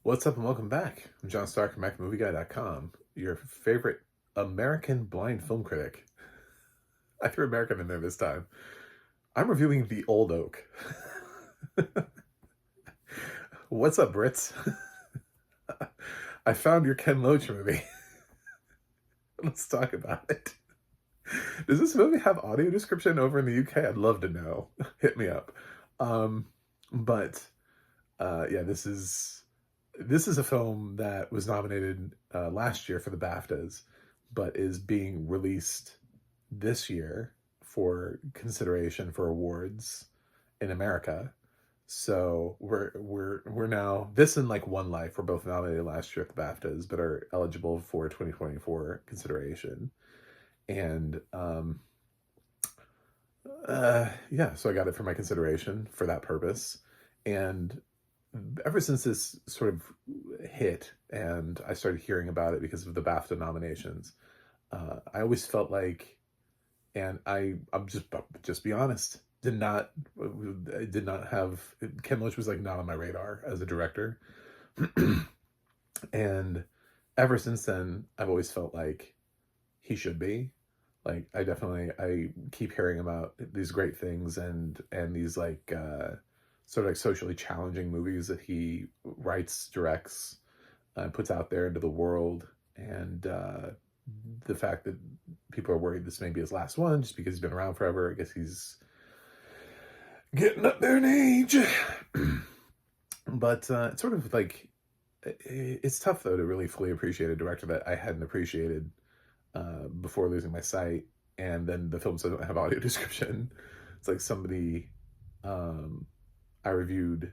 What's up and welcome back. I'm John Stark from MacMovieGuy.com, your favorite American blind film critic. I threw American in there this time. I'm reviewing The Old Oak. What's up, Brits? I found your Ken Loach movie. Let's talk about it. Does this movie have audio description over in the UK? I'd love to know. Hit me up. Um, but yeah, this is a film that was nominated last year for the BAFTAs, but is being released this year for consideration for awards in America. So we're now this and like One Life were both nominated last year at the BAFTAs, but are eligible for 2024 consideration. And yeah, so I got it for my consideration for that purpose. And ever since this sort of hit and I started hearing about it because of the BAFTA nominations, I always felt like, and I'm just be honest, did not have Ken Loach was like not on my radar as a director, and ever since then I've always felt like he should be. Like I keep hearing about these great things and these like sort of like socially challenging movies that he writes, directs, puts out there into the world, and the fact that people are worried this may be his last one just because he's been around forever. I guess he's getting up there in age. But it's sort of like it's tough though to really fully appreciate a director that I hadn't appreciated before losing my sight, and then the films don't have audio description. It's like somebody, I reviewed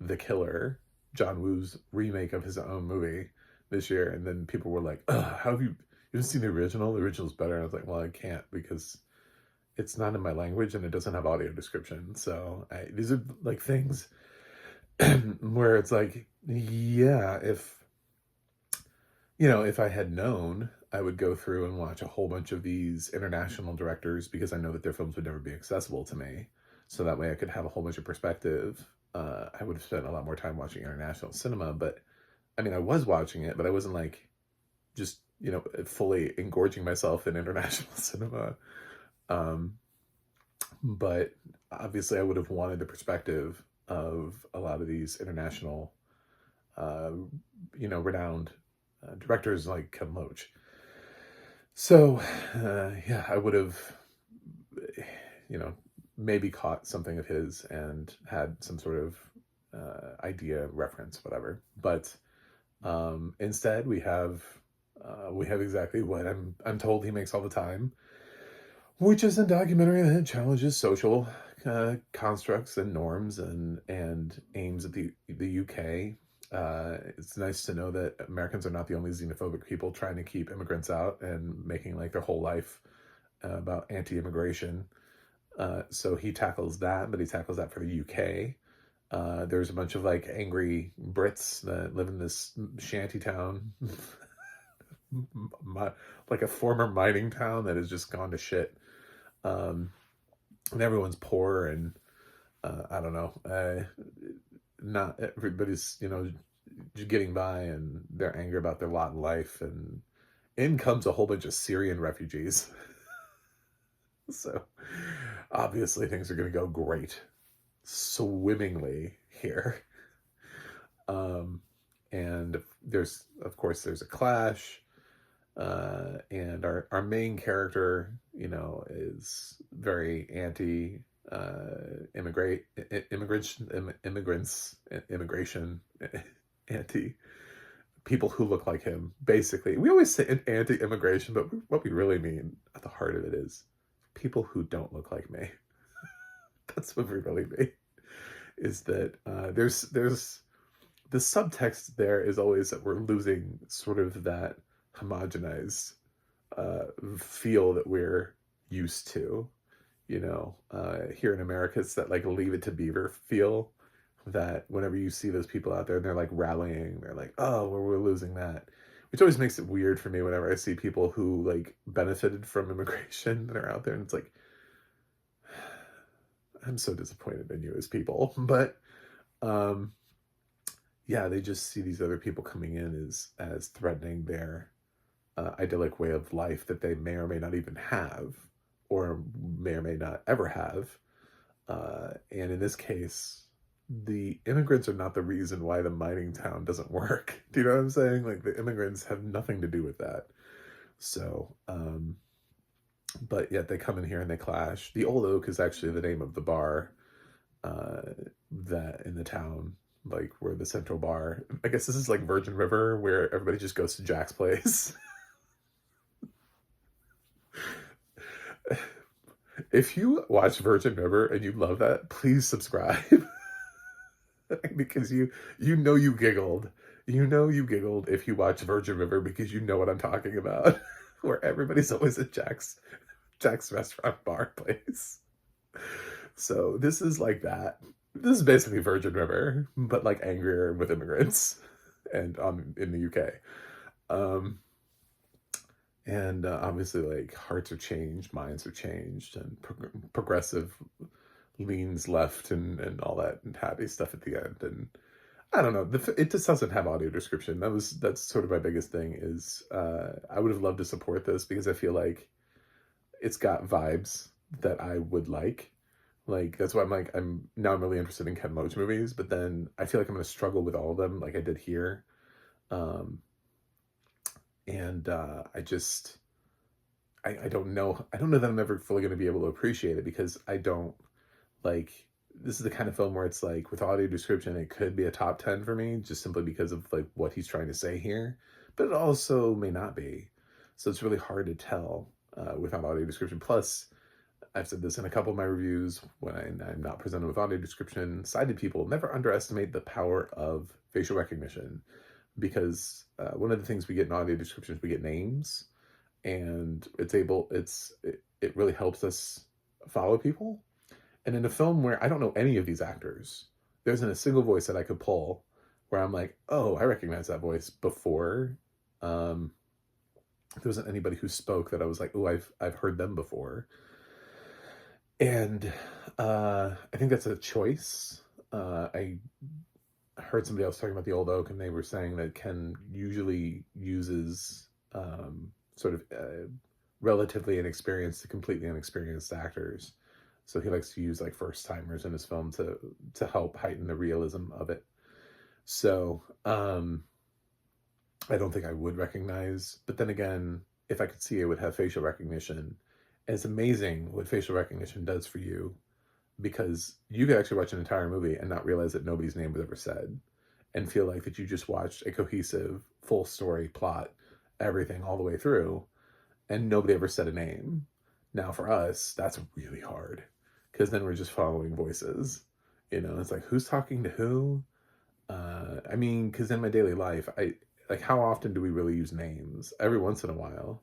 The Killer, John Woo's remake of his own movie this year, and then people were like, "Ugh, how have you haven't seen the original? The original's better." And I was like, "Well, I can't because it's not in my language and it doesn't have audio description." So these are like things where it's like, yeah, if I had known, I would go through and watch a whole bunch of these international directors because I know that their films would never be accessible to me. So that way I could have a whole bunch of perspective. I would have spent a lot more time watching international cinema, but I mean, I was watching it, but I wasn't like just, fully engorging myself in international cinema. Um, but obviously I would have wanted the perspective of a lot of these international, uh, renowned directors like Ken Loach. So, yeah, I would have, you know, maybe caught something of his and had some sort of idea, reference, whatever. But instead, we have exactly what I'm told he makes all the time, which is a documentary that challenges social constructs and norms and aims at the UK. It's nice to know that Americans are not the only xenophobic people trying to keep immigrants out and making like their whole life about anti-immigration. So he tackles that, but he tackles that for the UK. There's a bunch of like angry Brits that live in this shanty town, like a former mining town that has just gone to shit. Um, and everyone's poor and I don't know. Not everybody's just getting by, and they're angry about their lot in life. And in comes a whole bunch of Syrian refugees. So obviously things are going to go great, swimmingly here. Um, and there's a clash. And our main character, is very anti immigration, anti people who look like him. Basically, we always say anti-immigration, but what we really mean at the heart of it is people who don't look like me. That's what we really mean. Is that there's the subtext there is always that we're losing sort of that homogenized feel that we're used to. Here in America, it's that like Leave It to Beaver feel that whenever you see those people out there and they're like rallying, they're like, oh, well, we're losing that. Which always makes it weird for me whenever I see people who like benefited from immigration that are out there. And it's like, I'm so disappointed in you as people. But um, yeah, they just see these other people coming in as threatening their idyllic way of life that they may or may not even have, or may or may not ever have. And in this case, the immigrants are not the reason why the mining town doesn't work. Do you know what I'm saying? Like, the immigrants have nothing to do with that. So, but yet they come in here and they clash. The Old Oak is actually the name of the bar uh, that in the town, like where the central bar. I guess this is like Virgin River, where everybody just goes to Jack's place. If you watch Virgin River and you love that, please subscribe. Because you know you giggled. You know you giggled if you watch Virgin River, because you know what I'm talking about. Where everybody's always at Jack's restaurant bar place. So this is like that. This is basically Virgin River, but like angrier with immigrants and in the UK. Um, and obviously, like, hearts are changed, minds are changed, and progressive leans left, and all that and happy stuff at the end. And I don't know, it just doesn't have audio description. That's sort of my biggest thing. Is I would have loved to support this, because I feel like it's got vibes that I would like. Like, that's why I'm really interested in Ken Loach movies, but then I feel like I'm going to struggle with all of them, like I did here. Um, and I don't know. I don't know that I'm ever fully going to be able to appreciate it, because I don't like. This is the kind of film where it's like, with audio description, it could be a top 10 for me, just simply because of like what he's trying to say here, but it also may not be. So it's really hard to tell without audio description. Plus, I've said this in a couple of my reviews when I'm not presented with audio description. Sighted people never underestimate the power of facial recognition, because one of the things we get in audio descriptions, we get names, and it really helps us follow people. And in a film where I don't know any of these actors, there isn't a single voice that I could pull where I'm like, oh, I recognize that voice before. There wasn't anybody who spoke that I was like, oh, I've heard them before. And I think that's a choice. I heard somebody else talking about the Old Oak, and they were saying that Ken usually uses sort of relatively inexperienced to completely inexperienced actors. So he likes to use like first timers in his film to help heighten the realism of it. So I don't think I would recognize, but then again, if I could see, it would have facial recognition. And it's amazing what facial recognition does for you, because you could actually watch an entire movie and not realize that nobody's name was ever said, and feel like that you just watched a cohesive, full story, plot, everything all the way through, and nobody ever said a name. Now for us, that's really hard, because then we're just following voices. It's like, who's talking to who? I mean, because in my daily life, like, how often do we really use names? Every once in a while,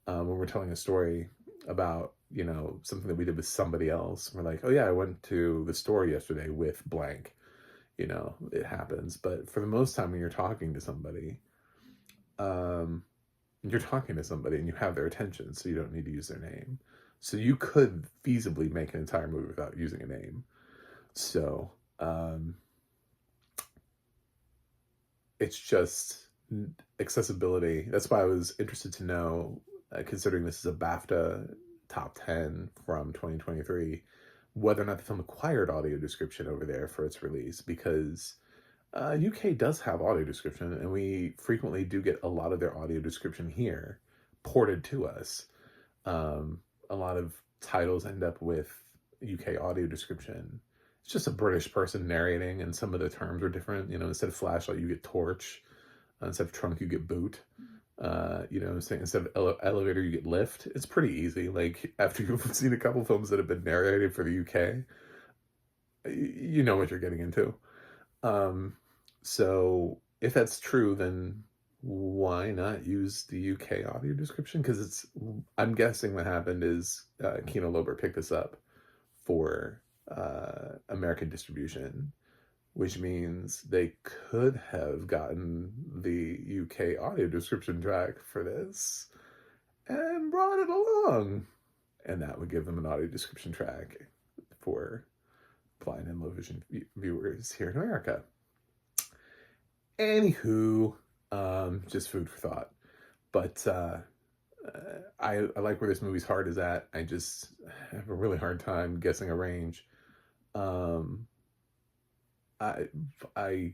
when we're telling a story about, something that we did with somebody else. We're like, oh yeah, I went to the store yesterday with blank. It happens. But for the most time, when you're talking to somebody, and you have their attention, so you don't need to use their name. So you could feasibly make an entire movie without using a name. So it's just accessibility. That's why I was interested to know, considering this is a BAFTA top 10 from 2023, whether or not the film acquired audio description over there for its release, because UK does have audio description, and we frequently do get a lot of their audio description here ported to us. A lot of titles end up with UK audio description. It's just a British person narrating, and some of the terms are different. Instead of flashlight, you get torch. Instead of trunk, you get boot. Instead of elevator, you get lift. It's pretty easy. Like, after you've seen a couple films that have been narrated for the UK, you know what you're getting into. So if that's true, then why not use the UK audio description? Because I'm guessing what happened is Kino Lorber picked this up for American distribution, which means they could have gotten the UK audio description track for this and brought it along. And that would give them an audio description track for blind and low vision viewers here in America. Anywho, just food for thought. But I like where this movie's heart is at. I just have a really hard time guessing a range. Um, I I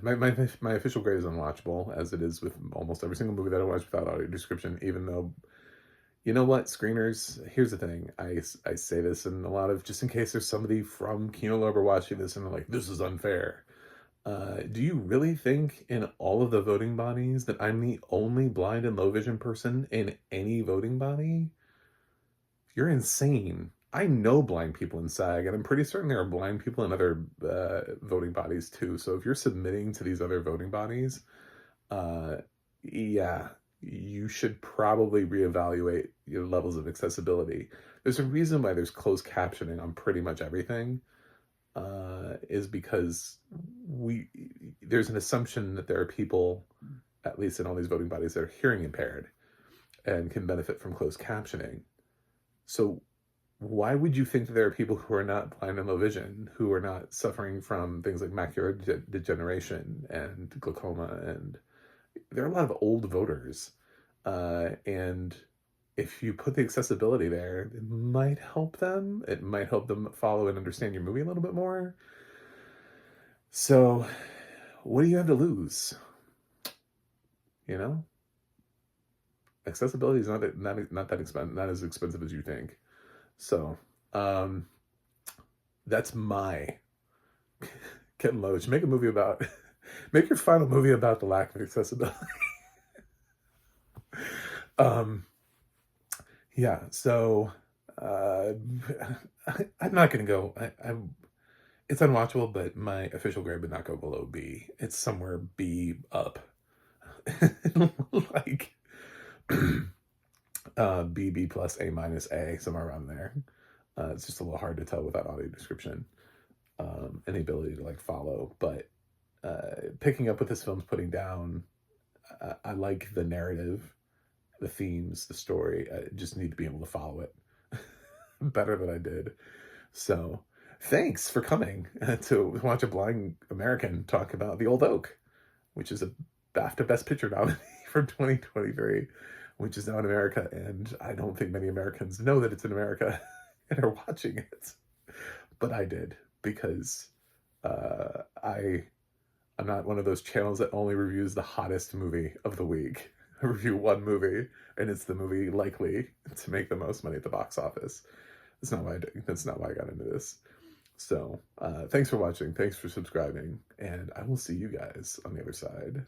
my official grade is unwatchable, as it is with almost every single movie that I watch without audio description. Even though, you know what, screeners. Here's the thing. I say this in a lot of, just in case there's somebody from Kino Lorber watching this and they're like, this is unfair. Do you really think in all of the voting bodies that I'm the only blind and low vision person in any voting body? You're insane. I know blind people in SAG, and I'm pretty certain there are blind people in other voting bodies too. So if you're submitting to these other voting bodies, uh, yeah, you should probably reevaluate your levels of accessibility. There's a reason why there's closed captioning on pretty much everything, is because we there's an assumption that there are people, at least in all these voting bodies, that are hearing impaired and can benefit from closed captioning. So why would you think that there are people who are not blind and low vision, who are not suffering from things like macular degeneration and glaucoma? And there are a lot of old voters. And if you put the accessibility there, it might help them. It might help them follow and understand your movie a little bit more. So what do you have to lose? You know? Accessibility is not that expensive, not as expensive as you think. So, that's my Ken Loach. Make a movie about, make your final movie about the lack of accessibility. um, yeah. So, I'm not gonna go. It's unwatchable, but my official grade would not go below B. It's somewhere B up, like B plus A minus A, somewhere around there. It's just a little hard to tell without audio description, and the ability to like follow. But picking up what this film's putting down, I like the narrative, the themes, the story. I just need to be able to follow it better than I did. So thanks for coming to watch a blind American talk about The Old Oak, which is a BAFTA Best Picture nominee for 2023, which is now in America. And I don't think many Americans know that it's in America and are watching it. But I did, because I'm not one of those channels that only reviews the hottest movie of the week. I review one movie, and it's the movie likely to make the most money at the box office. That's not why I got into this. So thanks for watching. Thanks for subscribing. And I will see you guys on the other side.